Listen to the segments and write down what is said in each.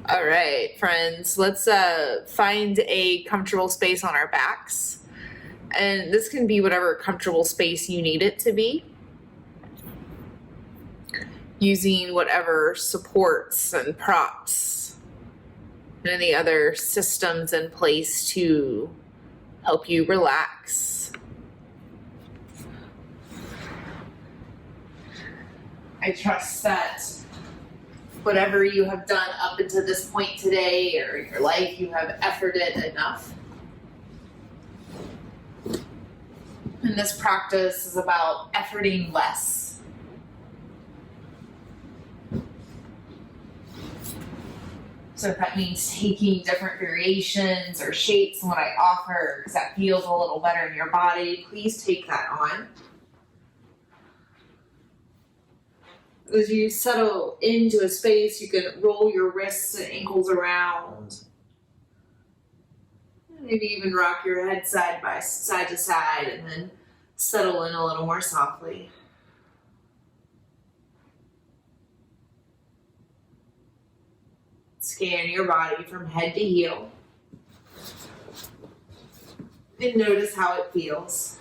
All right, friends, let's find a comfortable space on our backs. And this can be whatever comfortable space you need it to be, using whatever supports and props and any other systems in place to help you relax. I trust that whatever you have done up until this point today or in your life, you have efforted enough. And this practice is about efforting less. So if that means taking different variations or shapes in what I offer, because that feels a little better in your body, please take that on. As you settle into a space, you can roll your wrists and ankles around. Maybe even rock your head side to side and then settle in a little more softly. Scan your body from head to heel and notice how it feels.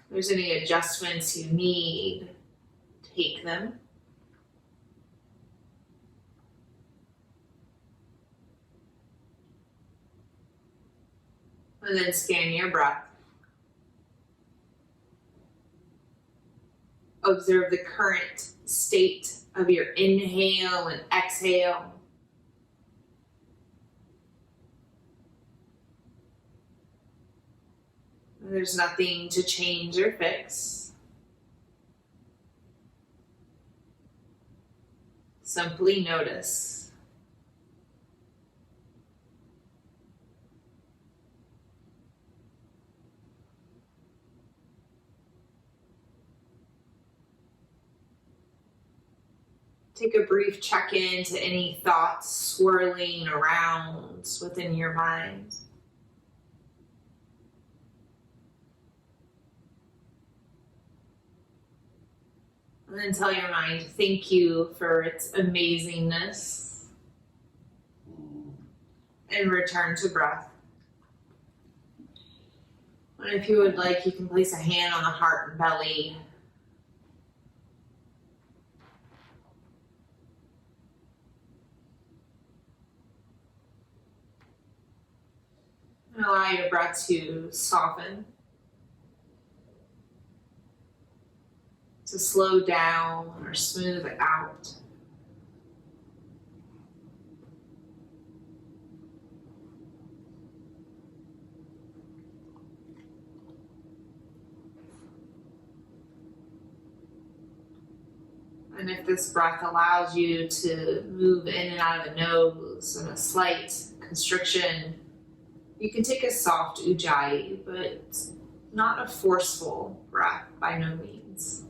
If there's any adjustments you need, take them. And then scan your breath. Observe the current state of your inhale and exhale. There's nothing to change or fix. Simply notice. Take a brief check-in to any thoughts swirling around within your mind. And then tell your mind, thank you for its amazingness. And return to breath. And if you would like, you can place a hand on the heart and belly. And allow your breath to soften, to slow down or smooth out. And if this breath allows you to move in and out of the nose and a slight constriction, you can take a soft ujjayi, but not a forceful breath by no means.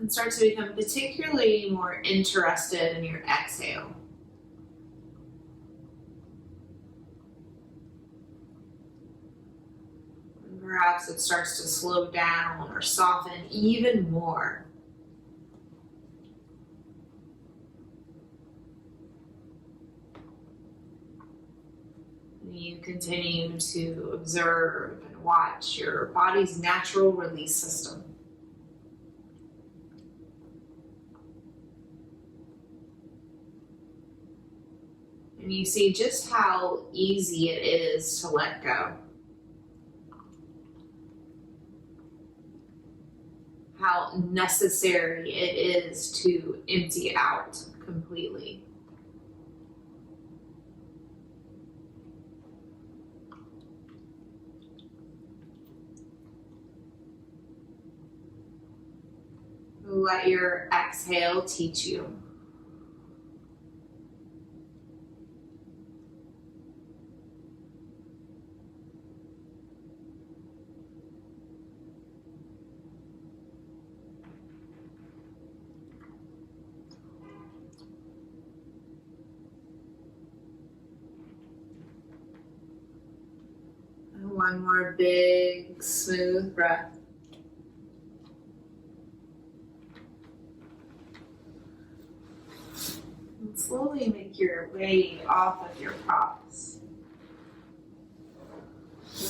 And start to become particularly more interested in your exhale. And perhaps it starts to slow down or soften even more. And you continue to observe and watch your body's natural release system. And you see just how easy it is to let go. How necessary it is to empty out completely. Let your exhale teach you. One more big, smooth breath. And slowly make your way off of your props.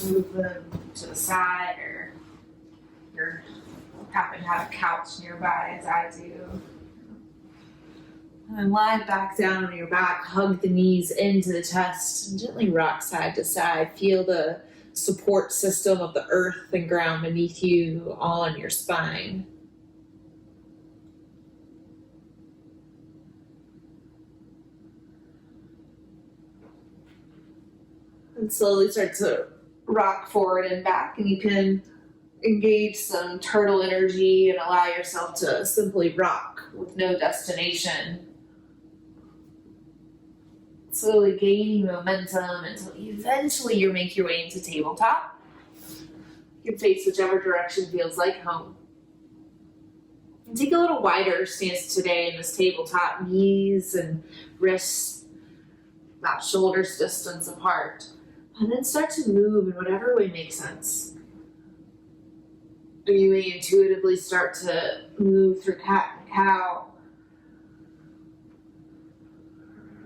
Move them to the side, or you happen to have a couch nearby, as I do. And lie back down on your back, hug the knees into the chest, and gently rock side to side. Feel the support system of the earth and ground beneath you all on your spine. And slowly start to rock forward and back, and you can engage some turtle energy and allow yourself to simply rock with no destination. Slowly gaining momentum until eventually you make your way into tabletop. You can face whichever direction feels like home. And take a little wider stance today in this tabletop, knees and wrists about shoulders distance apart. And then start to move in whatever way makes sense. You may intuitively start to move through cat and cow.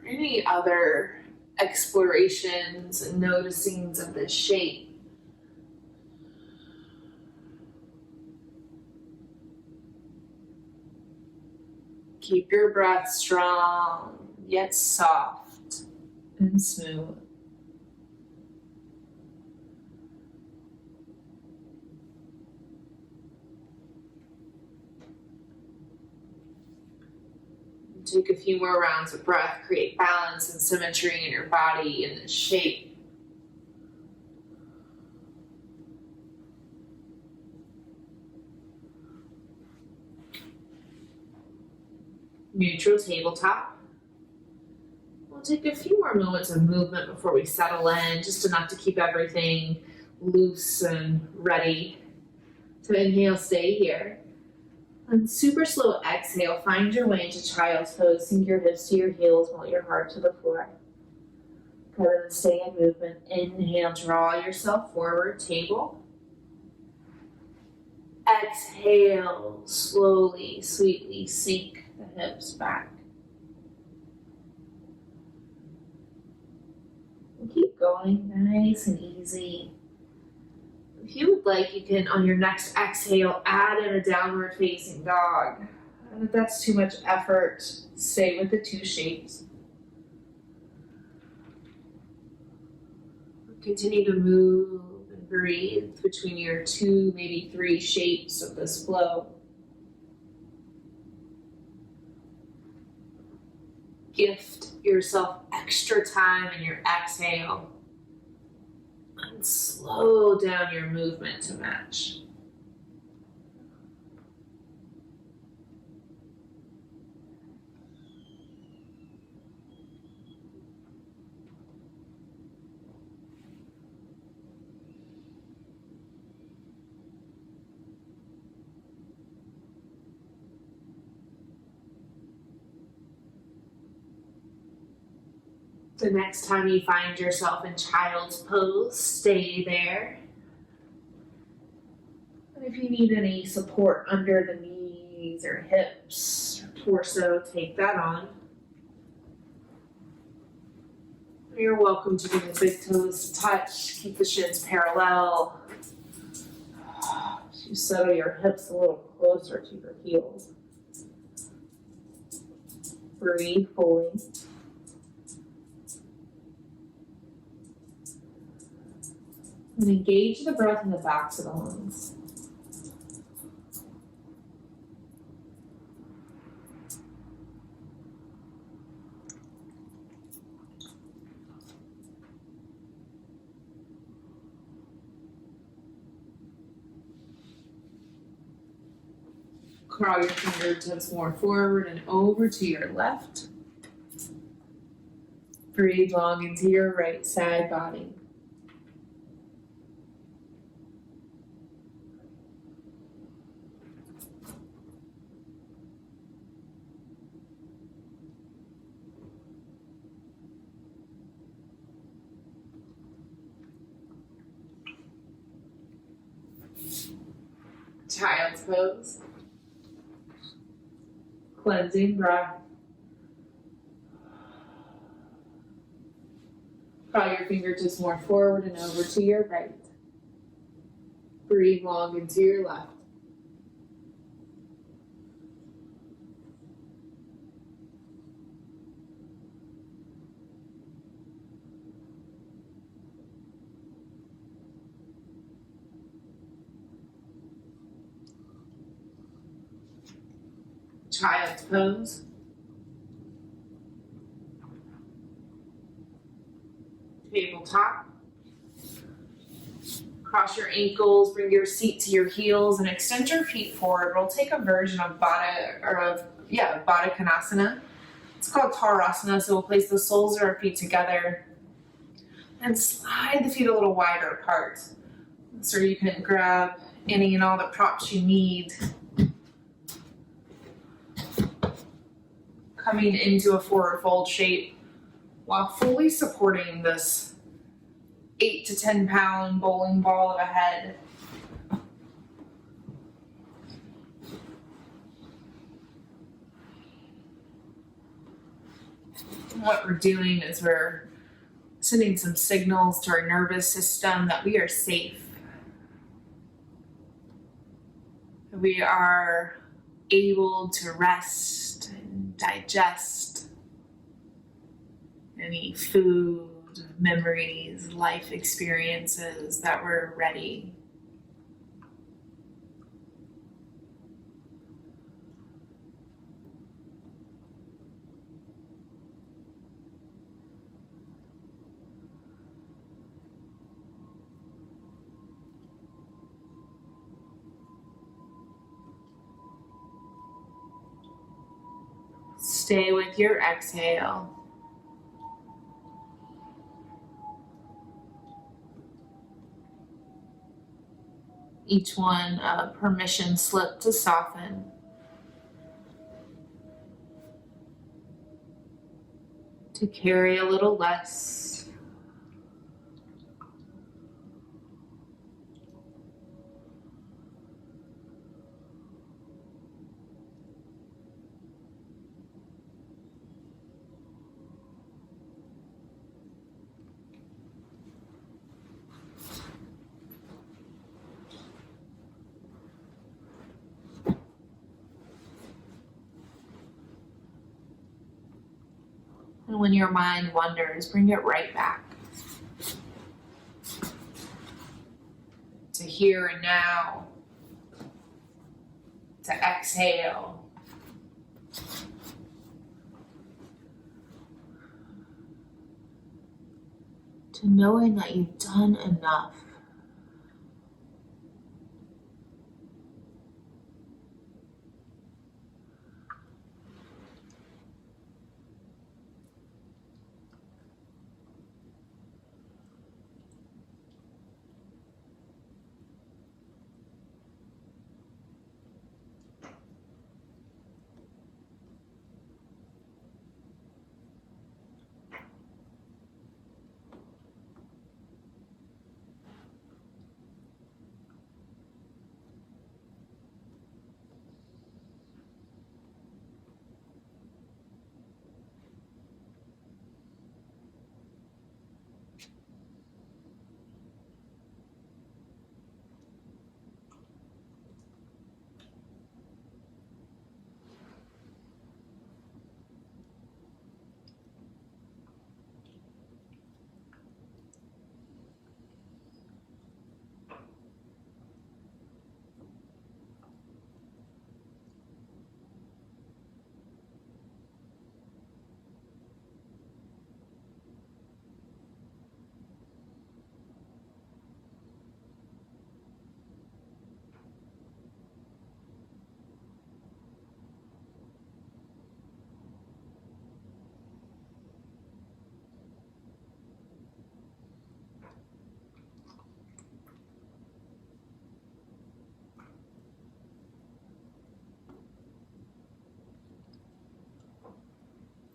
Any other explorations and noticings of this shape. Keep your breath strong, yet soft and smooth. Take a few more rounds of breath, create balance and symmetry in your body in this shape. Neutral tabletop. We'll take a few more moments of movement before we settle in, just enough to keep everything loose and ready. So inhale, stay here. And super slow exhale, find your way into child's pose. Sink your hips to your heels, melt your heart to the floor. Go ahead and stay in movement. Inhale, draw yourself forward, table. Exhale, slowly, sweetly sink the hips back. And keep going, nice and easy. If you would like, you can, on your next exhale, add in a downward facing dog. And if that's too much effort, stay with the two shapes. Continue to move and breathe between your two, maybe three shapes of this flow. Gift yourself extra time in your exhale. And slow down your movement to match. The next time you find yourself in child's pose, stay there. And if you need any support under the knees or hips or torso, take that on. You're welcome to bring the big toes to touch. Keep the shins parallel. You settle your hips a little closer to your heels. Breathe fully. And engage the breath in the backs of the lungs. Crawl your fingertips more forward and over to your left. Breathe long into your right side body. Child's pose. Cleansing breath. Draw your fingertips more forward and over to your right. Breathe long into your left. Child's pose. Tabletop. Cross your ankles, bring your seat to your heels, and extend your feet forward. We'll take a version of Baddha Konasana. It's called Tarasana, so we'll place the soles of our feet together and slide the feet a little wider apart. So you can grab any and all the props you need. Coming into a forward fold shape while fully supporting this 8 to 10 pound bowling ball of a head. What we're doing is we're sending some signals to our nervous system that we are safe. We are able to rest and digest any food, memories, life experiences, that we're ready. Stay with your exhale. Each one a permission slip to soften. To carry a little less. And when your mind wanders, bring it right back to here and now, to exhale. To knowing that you've done enough.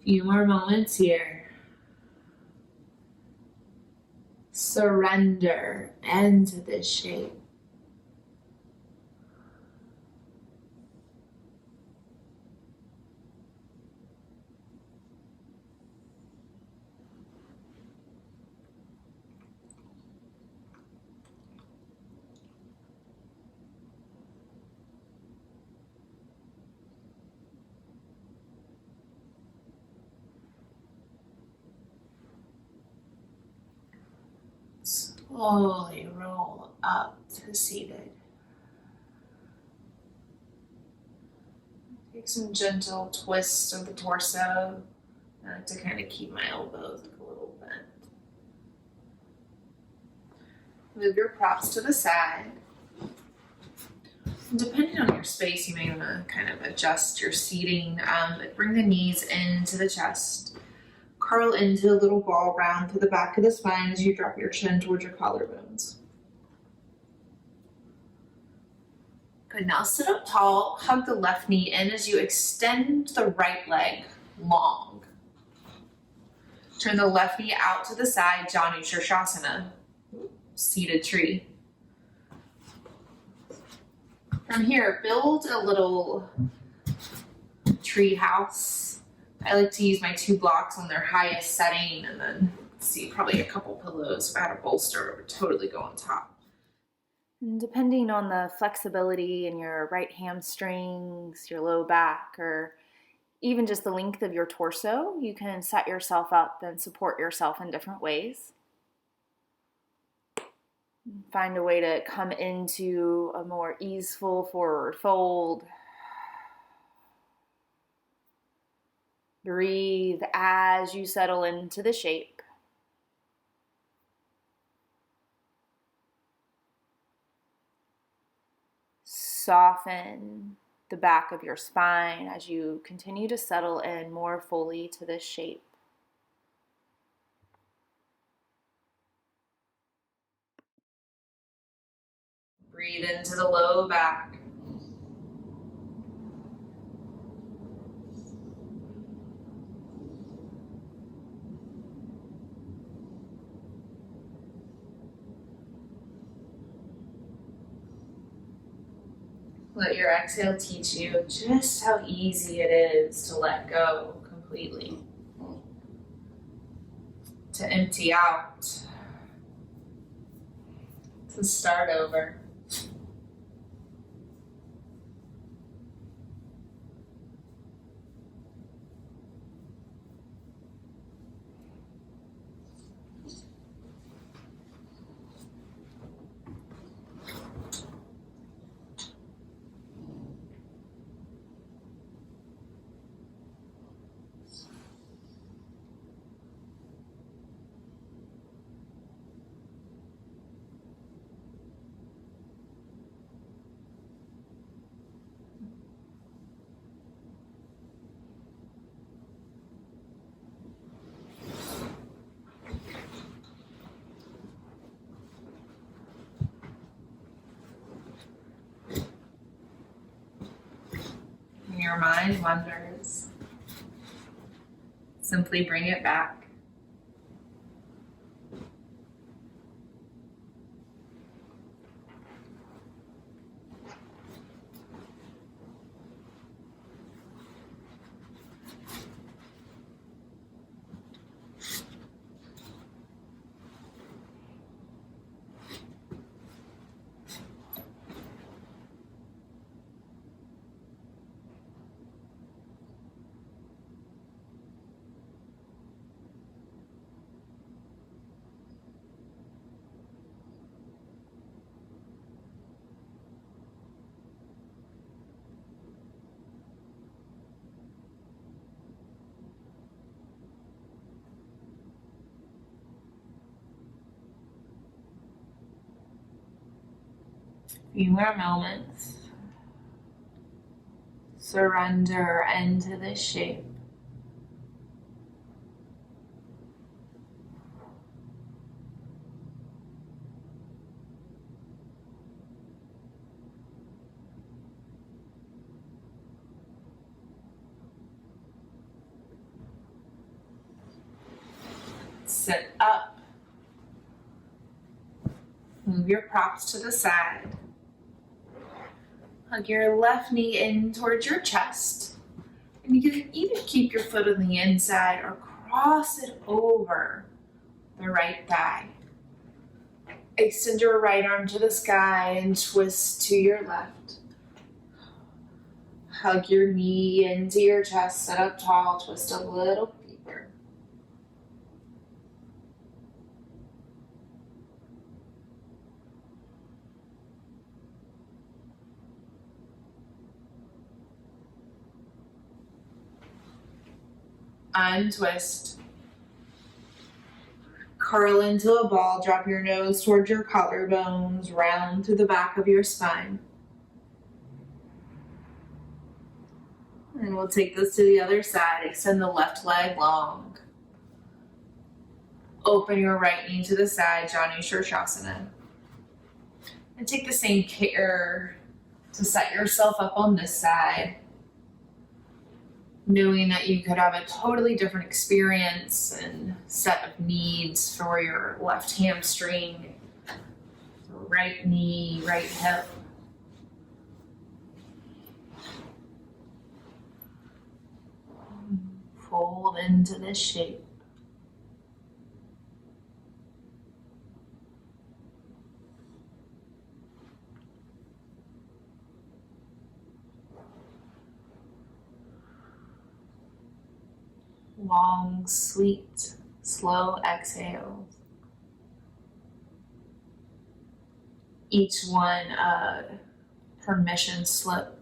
Few more moments here. Surrender into this shape. Slowly roll up to seated. Take some gentle twists of the torso. I like to kind of keep my elbows a little bent. Move your props to the side. Depending on your space, you may want to kind of adjust your seating, but bring the knees into the chest. Curl into a little ball round through the back of the spine as you drop your chin towards your collarbones. Good, now sit up tall, hug the left knee in as you extend the right leg long. Turn the left knee out to the side, Janu Shirshasana, seated tree. From here, build a little tree house. I like to use my 2 blocks on their highest setting and then probably a couple pillows. If I had a bolster, it would totally go on top. And depending on the flexibility in your right hamstrings, your low back, or even just the length of your torso, you can set yourself up and support yourself in different ways. Find a way to come into a more easeful forward fold. Breathe as you settle into the shape. Soften the back of your spine as you continue to settle in more fully to this shape. Breathe into the low back. Let your exhale teach you just how easy it is to let go completely. To empty out. To start over. When your mind wanders, simply bring it back. Few more moments. Surrender into this shape. Sit up. Move your props to the side. Hug your left knee in towards your chest. And you can either keep your foot on the inside or cross it over the right thigh. Extend your right arm to the sky and twist to your left. Hug your knee into your chest, sit up tall, twist a little deeper. Untwist. Curl into a ball, drop your nose towards your collarbones, round through the back of your spine. And we'll take this to the other side. Extend the left leg long. Open your right knee to the side, Janu Shirshasana. And take the same care to set yourself up on this side, knowing that you could have a totally different experience and set of needs for your left hamstring, right knee, right hip. Fold into this shape. Long, sweet, slow exhales. Each one a permission slip.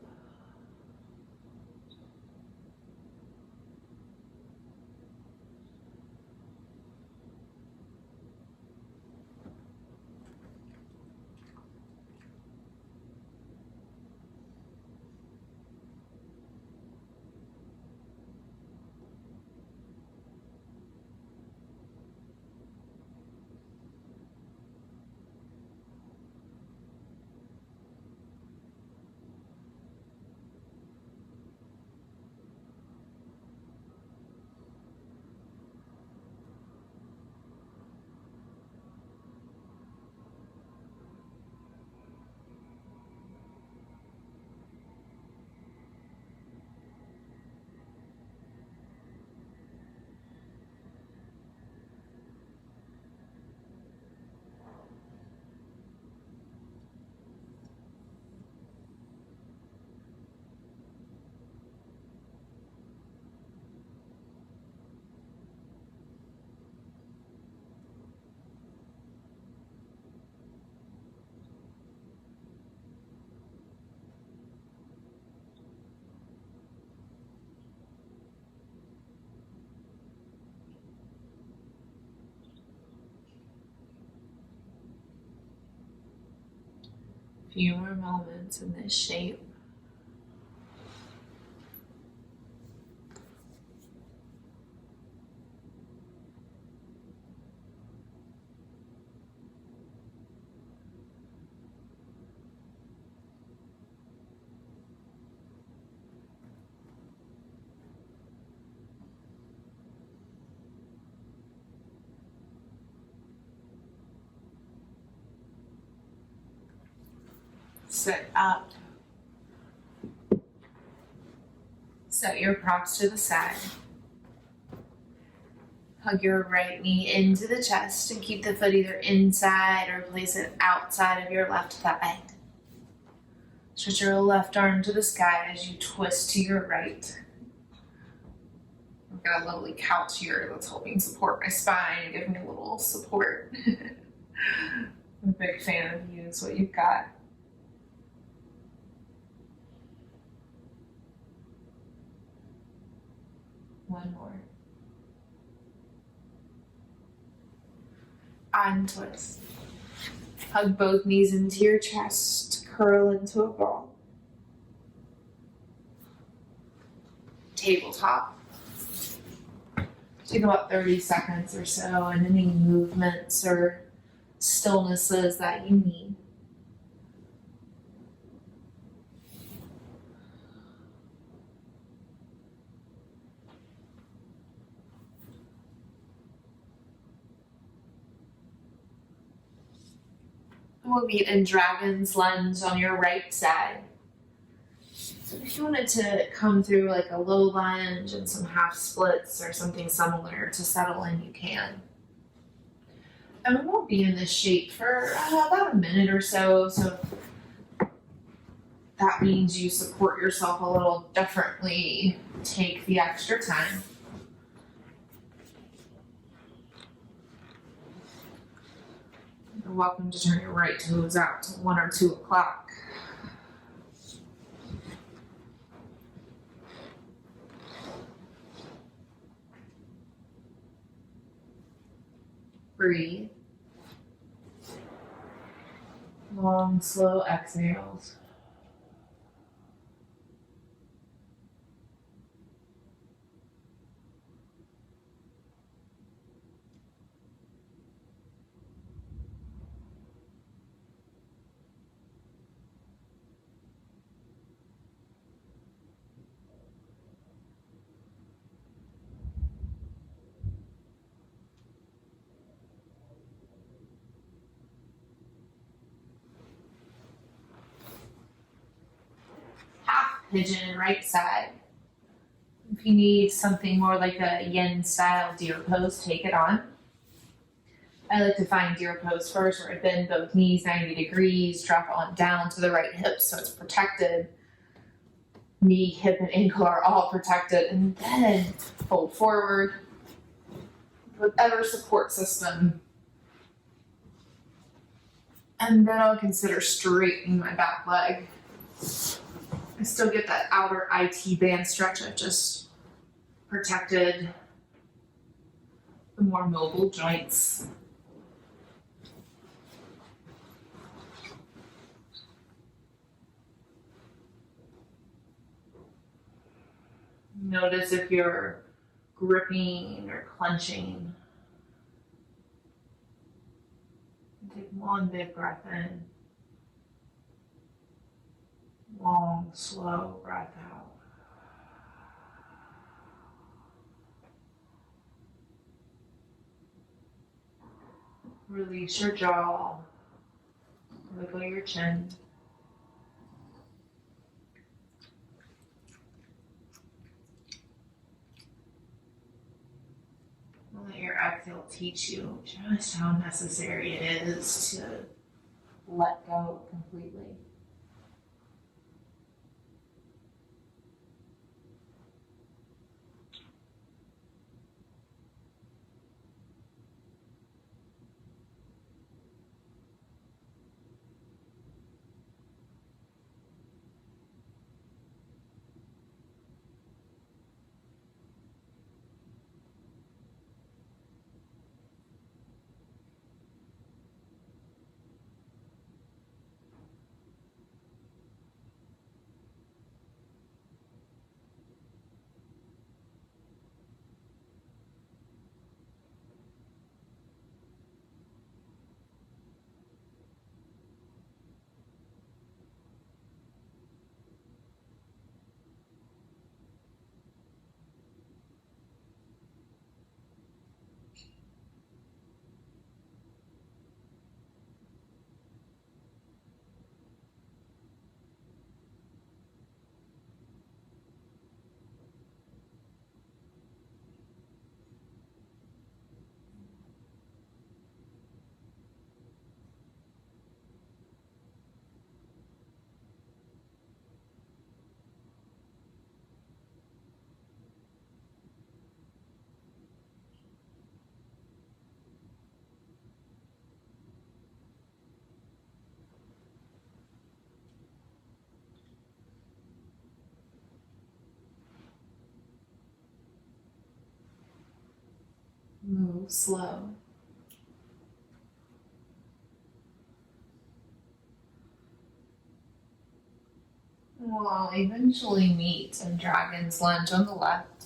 Few more moments in this shape. Sit up. Set your props to the side. Hug your right knee into the chest and keep the foot either inside or place it outside of your left thigh. Stretch your left arm to the sky as you twist to your right. I've got a lovely couch here that's helping support my spine and give me a little support. I'm a big fan of you, is what you've got. One more. Untwist. Hug both knees into your chest. Curl into a ball. Tabletop. Take about 30 seconds or so, and any movements or stillnesses that you need. We'll meet in Dragon's Lunge on your right side. So if you wanted to come through like a low lunge and some half splits or something similar to settle in, you can. And we won't be in this shape for about a minute or so. So that means you support yourself a little differently. Take the extra time. You're welcome to turn your right toes out to 1 or 2 o'clock. Breathe. Long, slow exhales. Half pigeon, right side. If you need something more like a yin style deer pose, take it on. I like to find deer pose first, where I bend both knees 90 degrees, drop on down to the right hip so it's protected. Knee, hip, and ankle are all protected, and then fold forward, whatever support system. And then I'll consider straightening my back leg. I still get that outer IT band stretch. I've just protected the more mobile joints. Notice if you're gripping or clenching. Take one big breath in. Long, slow breath out. Release your jaw. Wiggle your chin. Let your exhale teach you just how necessary it is to let go completely. Move slow. We'll eventually meet in Dragon's Lunge on the left.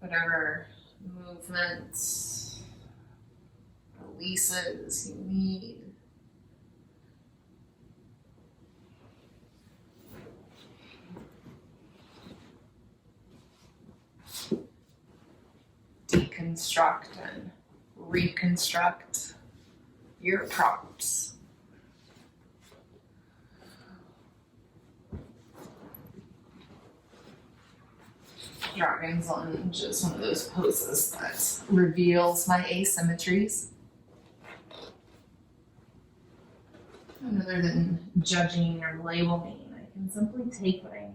Whatever movements, releases you need. Deconstruct and reconstruct your props. Dragon's Lunge is one of those poses that reveals my asymmetries. And rather than judging or labeling, I can simply take what I need.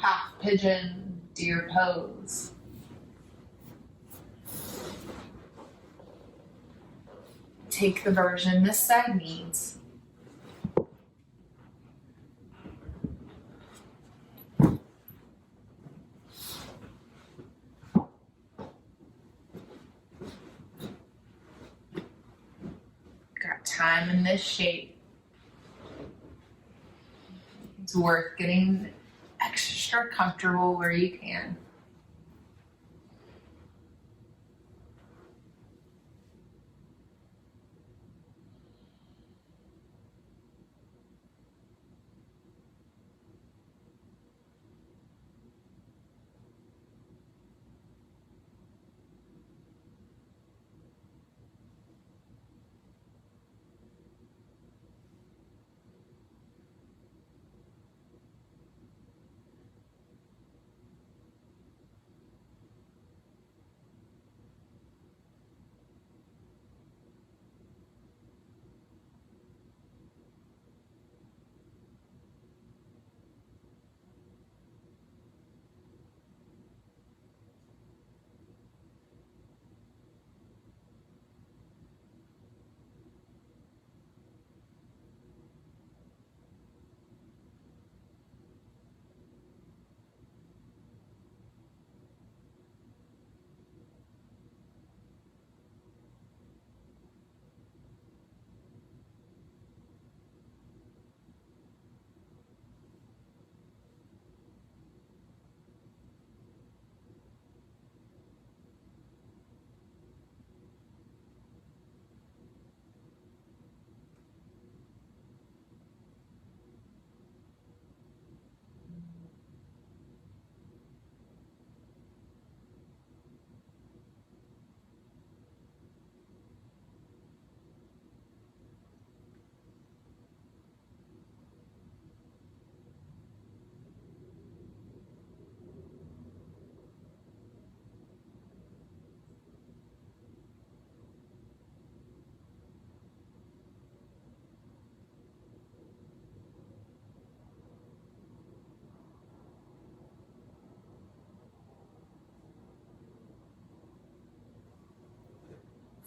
half pigeon deer pose. Take the version this side needs. Got time in this shape. It's worth getting extra comfortable where you can.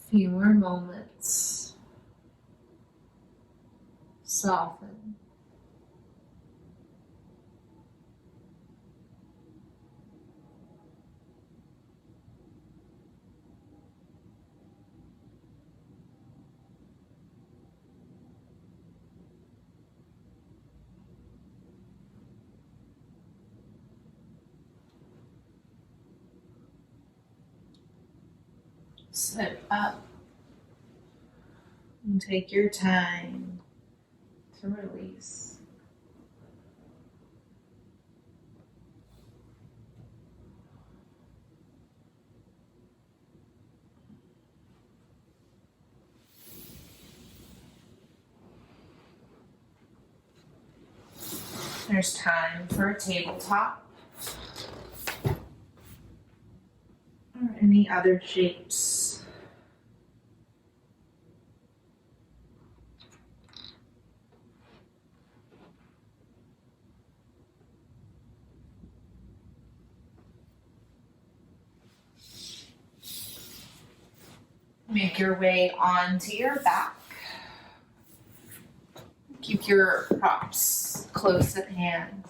Few more moments. Soften. Sit up and take your time to release. There's time for a tabletop or any other shapes. Make your way onto your back. Keep your props close at hand.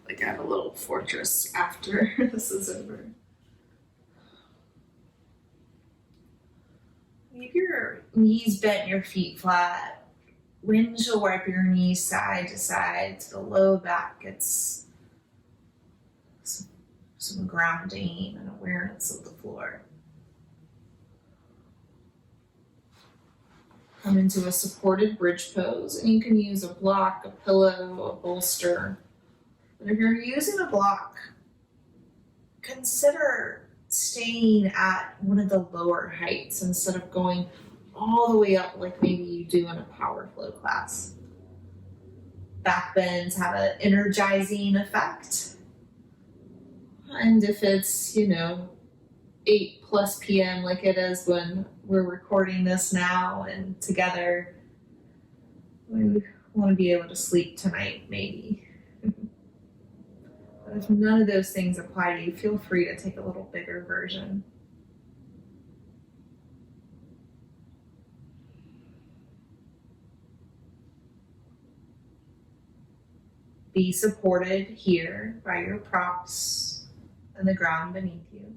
Like I have a little fortress after this is over. Leave your knees bent, your feet flat. Windshield wipe your knees side to side to the low back. It's some grounding and awareness of the floor. Come into a supported bridge pose, and you can use a block, a pillow, a bolster. But if you're using a block, consider staying at one of the lower heights instead of going all the way up like maybe you do in a power flow class. Back bends have an energizing effect. And if it's, 8+ p.m. like it is when we're recording this now and together, we want to be able to sleep tonight, maybe. But if none of those things apply to you, feel free to take a little bigger version. Be supported here by your props and the ground beneath you.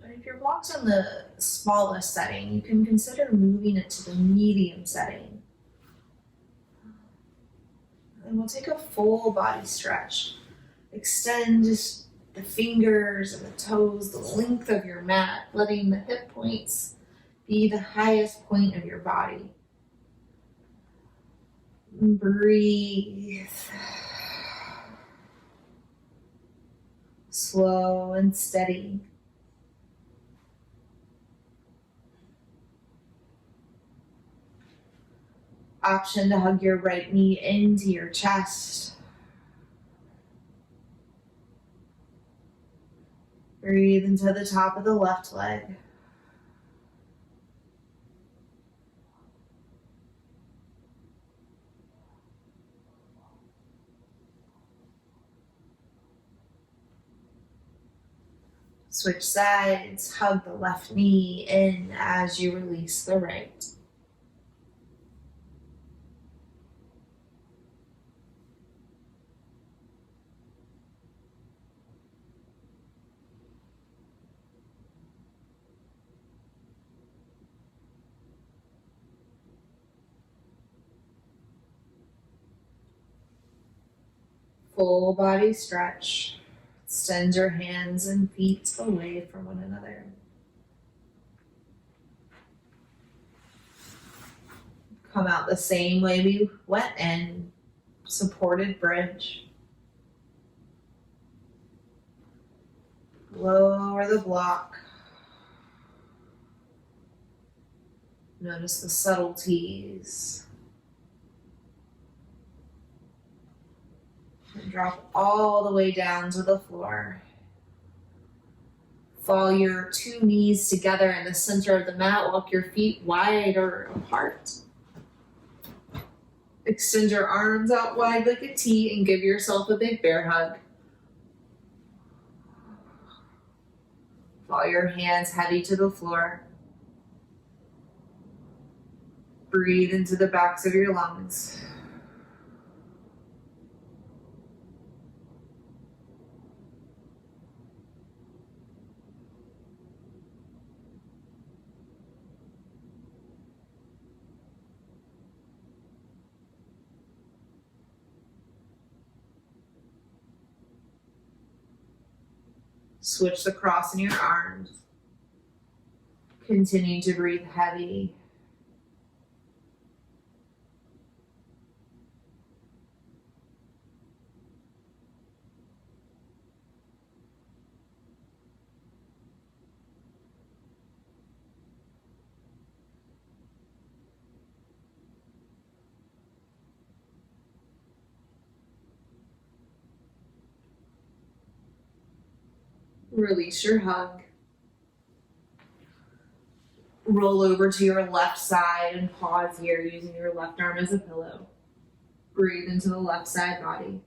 But if your block's on the smallest setting, you can consider moving it to the medium setting. And we'll take a full body stretch. Extend just the fingers and the toes, the length of your mat, letting the hip points be the highest point of your body. Breathe. Slow and steady. Option to hug your right knee into your chest. Breathe into the top of the left leg. Switch sides, hug the left knee in as you release the right. Full body stretch. Extend your hands and feet away from one another. Come out the same way we went in. Supported bridge. Lower the block. Notice the subtleties. And drop all the way down to the floor. Fall your two knees together in the center of the mat. Walk your feet wider apart. Extend your arms out wide like a T and give yourself a big bear hug. Fall your hands heavy to the floor. Breathe into the backs of your lungs. Switch the cross in your arms. Continue to breathe heavy. Release your hug. Roll over to your left side and pause here using your left arm as a pillow. Breathe into the left side body.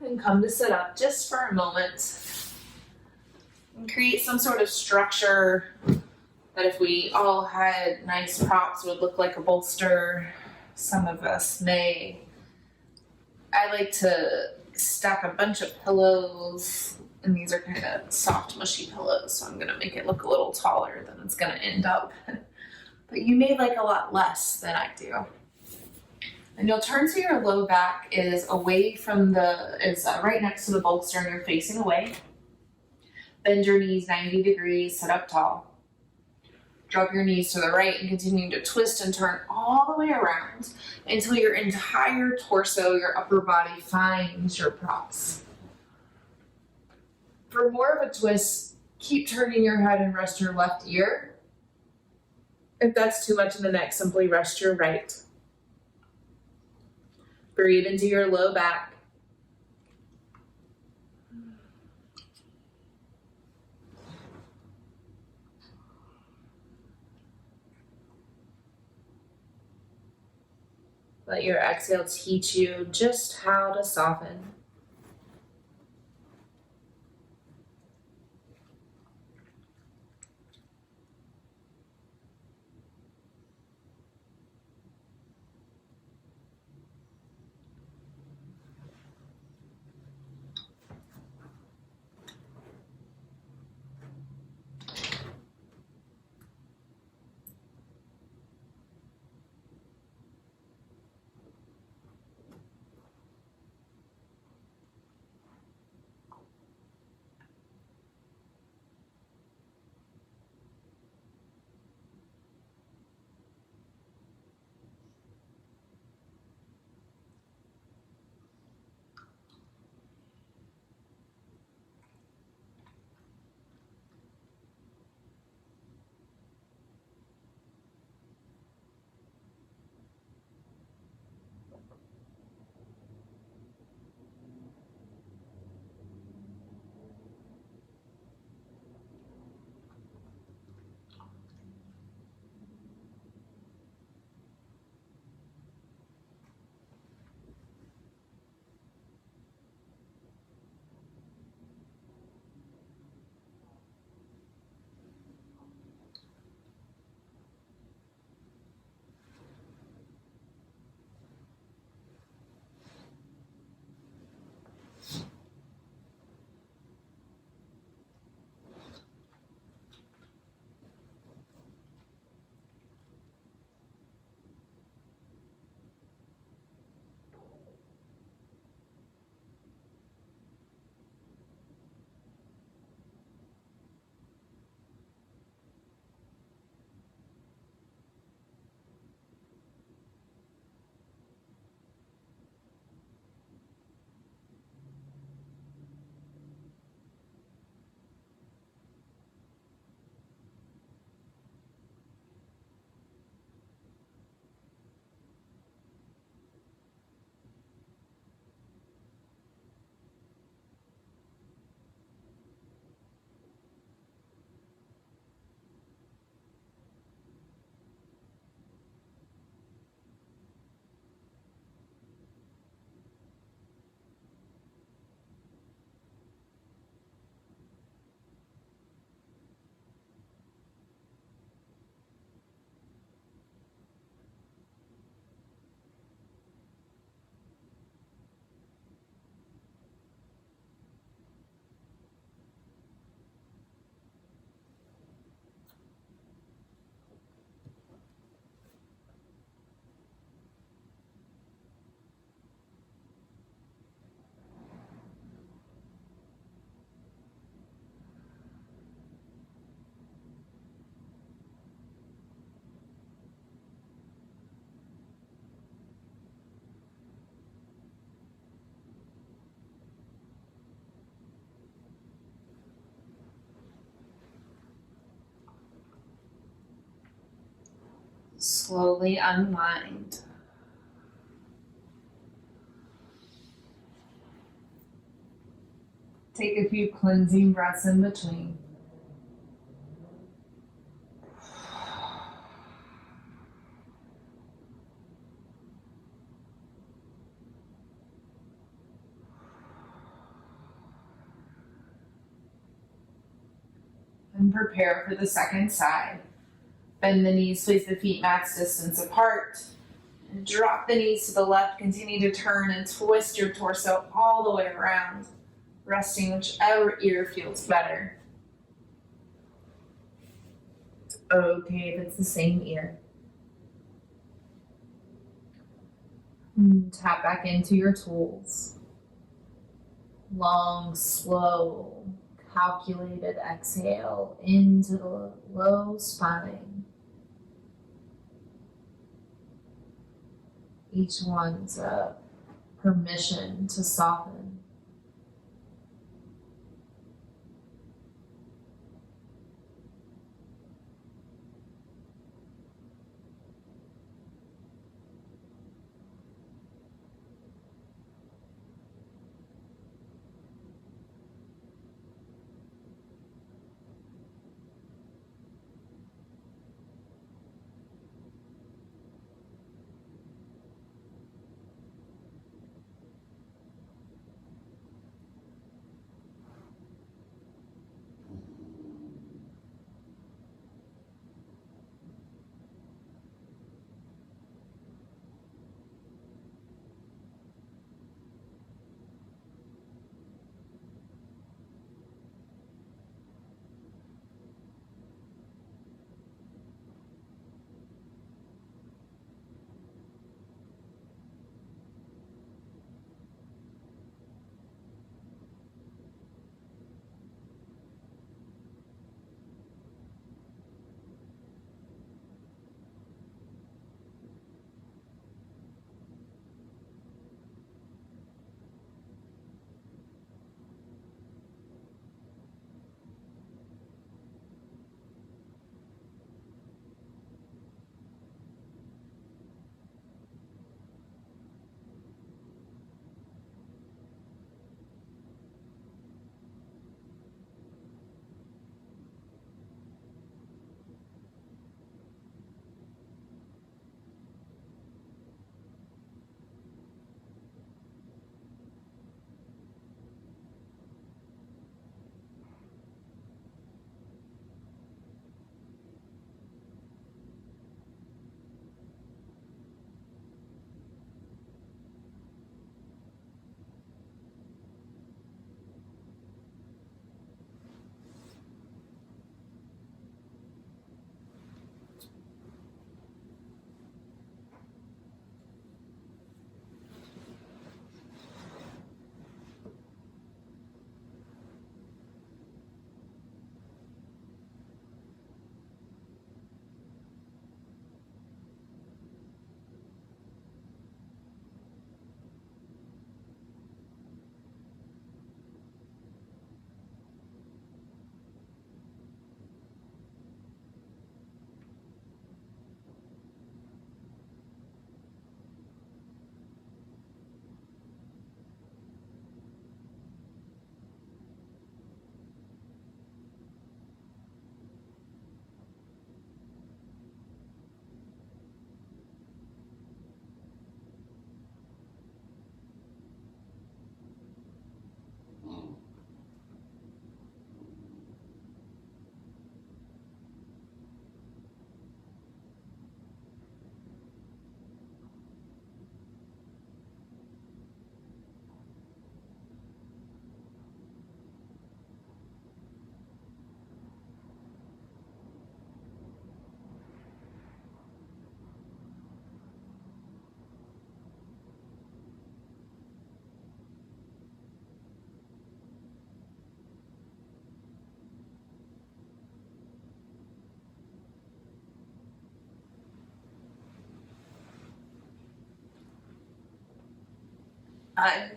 And come to sit up just for a moment. And create some sort of structure that if we all had nice props would look like a bolster. Some of us may. I like to stack a bunch of pillows, and these are kind of soft, mushy pillows, so I'm gonna make it look a little taller than it's gonna end up. But you may like a lot less than I do. And you'll turn so your low back is away from right next to the bolster and you're facing away. Bend your knees 90 degrees, sit up tall. Drop your knees to the right and continue to twist and turn all the way around until your entire torso, your upper body finds your props. For more of a twist, keep turning your head and rest your left ear. If that's too much in the neck, simply rest your right. Breathe into your low back. Let your exhale teach you just how to soften. Slowly unwind. Take a few cleansing breaths in between. And prepare for the second side. Bend the knees, place the feet max distance apart. And drop the knees to the left. Continue to turn and twist your torso all the way around, resting whichever ear feels better. It's okay if it's the same ear. Tap back into your tools. Long, slow, calculated exhale into the low spine. Each one's a permission to soften.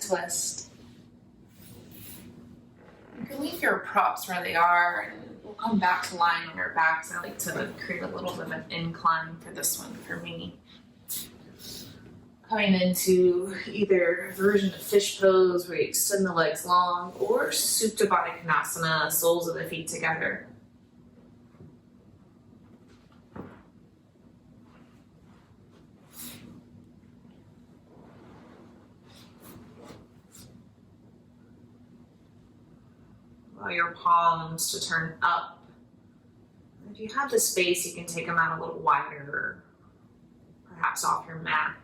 Twist. You can leave your props where they are, and we'll come back to lying on your backs. I like to create a little bit of an incline for this one for me. Coming into either a version of fish pose where you extend the legs long, or Supta Baddha Konasana, soles of the feet together. Allow your palms to turn up. If you have the space, you can take them out a little wider, perhaps off your mat.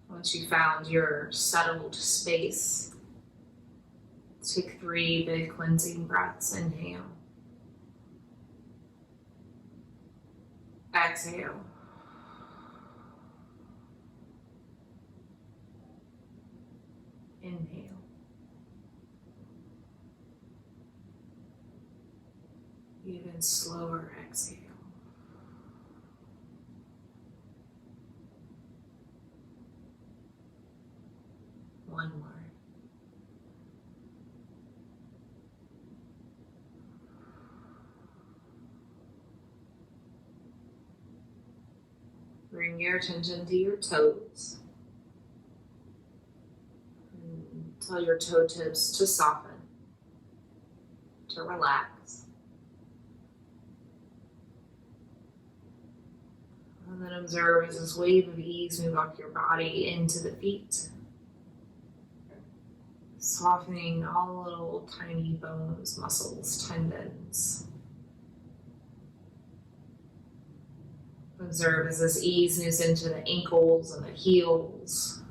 Once you found your settled space, take 3 big cleansing breaths. Inhale. Exhale. Inhale. Even slower exhale. One more. Bring your attention to your toes. And tell your toe tips to soften, to relax. And then observe as this wave of ease move up your body into the feet. Softening all the little tiny bones, muscles, tendons. Observe as this ease moves into the ankles and the heels.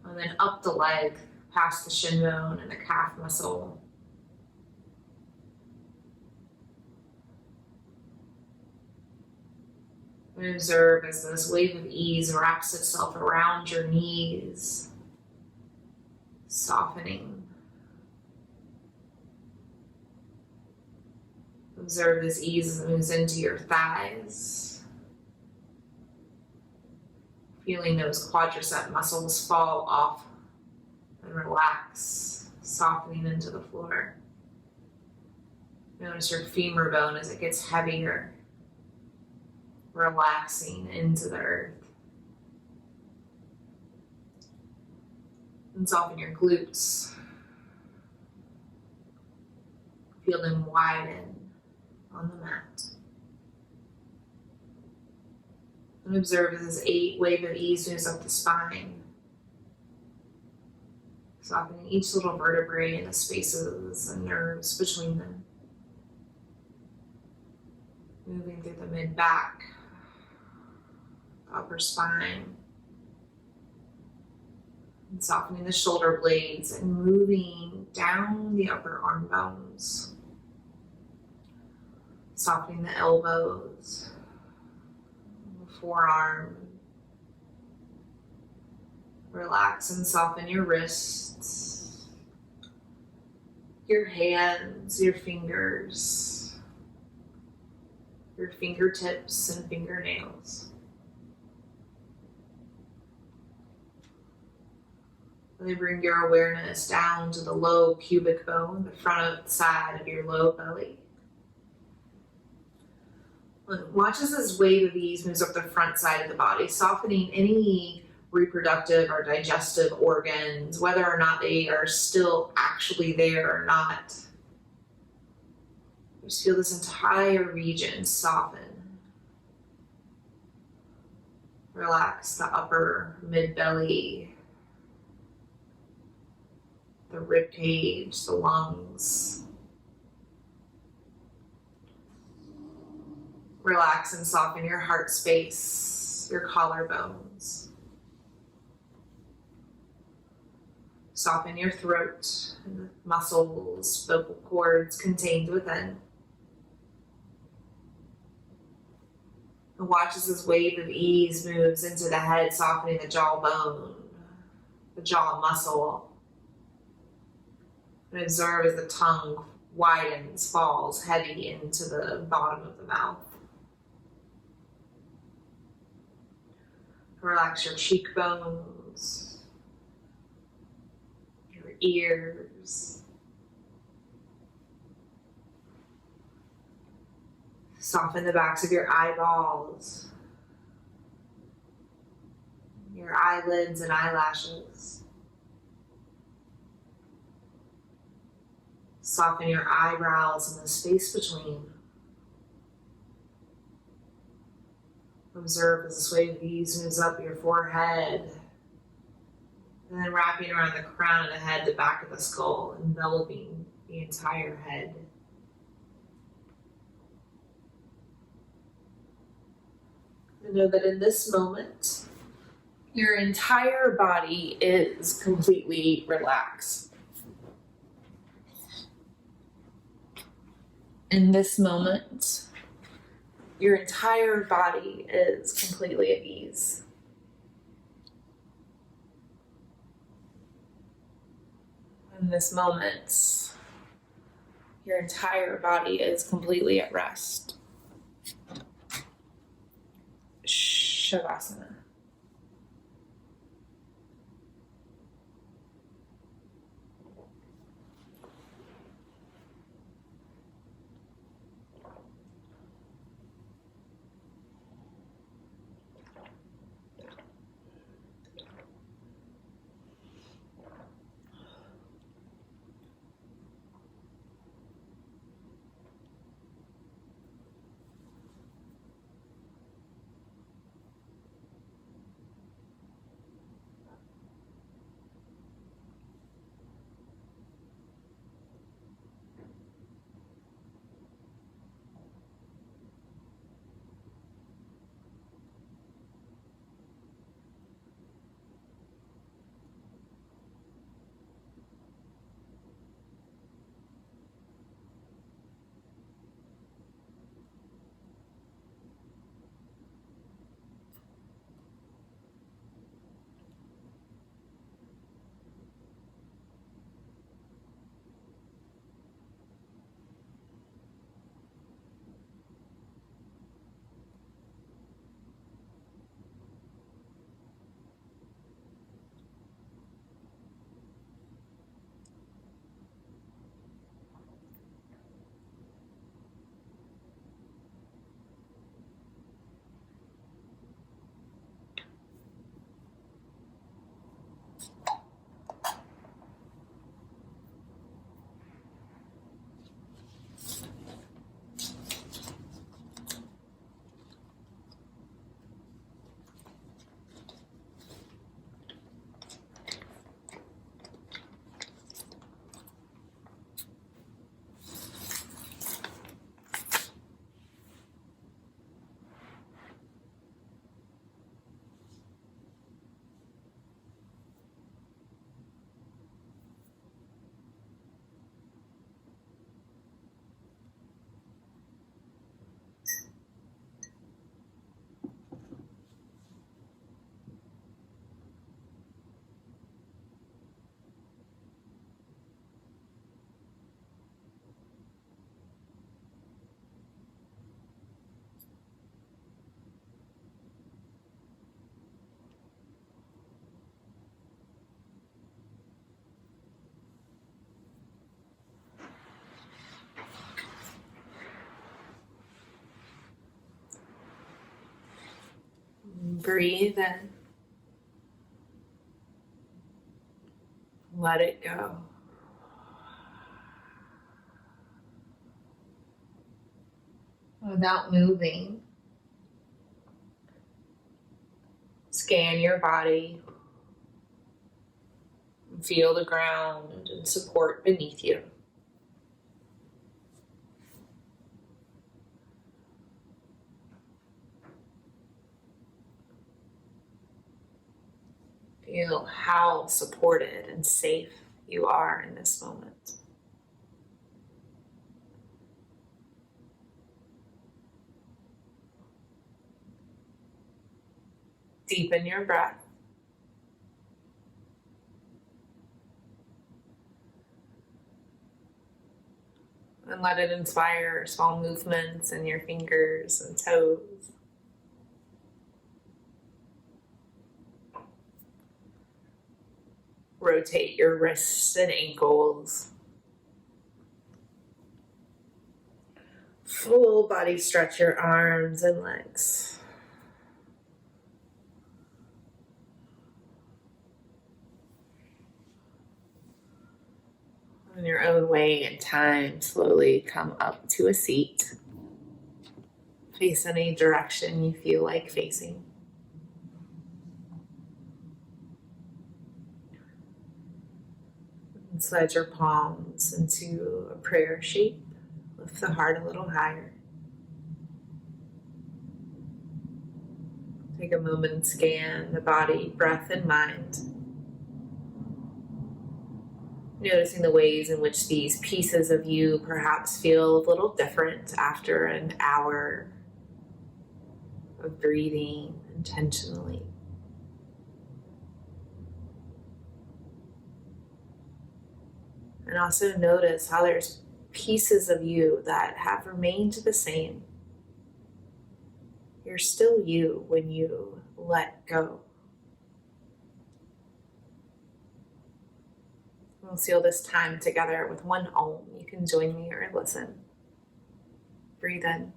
And then up the leg, past the shin bone and the calf muscle. And observe as this wave of ease wraps itself around your knees, softening. Observe this ease as it moves into your thighs. Feeling those quadricep muscles fall off and relax, softening into the floor. Notice your femur bone as it gets heavier, relaxing into the earth. And soften your glutes. Feel them widen on the mat. And observe as this wave of ease moves up the spine. Softening each little vertebrae and the spaces and nerves between them. Moving through the mid-back, upper spine. And softening the shoulder blades and moving down the upper arm bones. Softening the elbows, the forearm. Relax and soften your wrists, your hands, your fingers, your fingertips and fingernails. Then bring your awareness down to the low pubic bone, the front side of your low belly. Watch as this wave of ease moves up the front side of the body, softening any reproductive or digestive organs, whether or not they are still actually there or not. Just feel this entire region soften. Relax the upper mid-belly, the rib cage, the lungs. Relax and soften your heart space, your collarbones. Soften your throat and the muscles, vocal cords contained within. And watch as this wave of ease moves into the head, softening the jawbone, the jaw muscle, And observe as the tongue widens, falls heavy into the bottom of the mouth. Relax your cheekbones, your ears. Soften the backs of your eyeballs, your eyelids and eyelashes. Soften your eyebrows and the space between. Observe as this wave of ease moves up your forehead, and then wrapping around the crown of the head, the back of the skull, enveloping the entire head. And know that in this moment, your entire body is completely relaxed. In this moment, your entire body is completely at ease. In this moment, your entire body is completely at rest. Shavasana. Breathe in. Let it go. Without moving, scan your body. Feel the ground and support beneath you. Feel how supported and safe you are in this moment. Deepen your breath. And let it inspire small movements in your fingers and toes. Rotate your wrists and ankles. Full body stretch your arms and legs. In your own way and time, slowly come up to a seat. Face any direction you feel like facing. And slide your palms into a prayer shape. Lift the heart a little higher. Take a moment and scan the body, breath, and mind. Noticing the ways in which these pieces of you perhaps feel a little different after an hour of breathing intentionally. And also notice how there's pieces of you that have remained the same. You're still you when you let go. We'll seal this time together with one Om. You can join me or listen. Breathe in.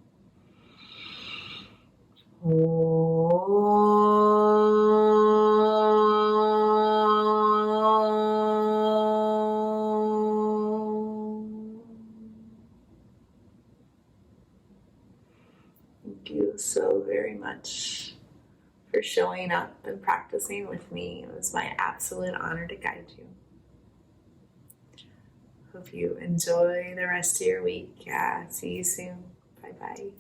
Thank you so very much for showing up and practicing with me. It was my absolute honor to guide you. Hope you enjoy the rest of your week. Yeah, see you soon. Bye-bye.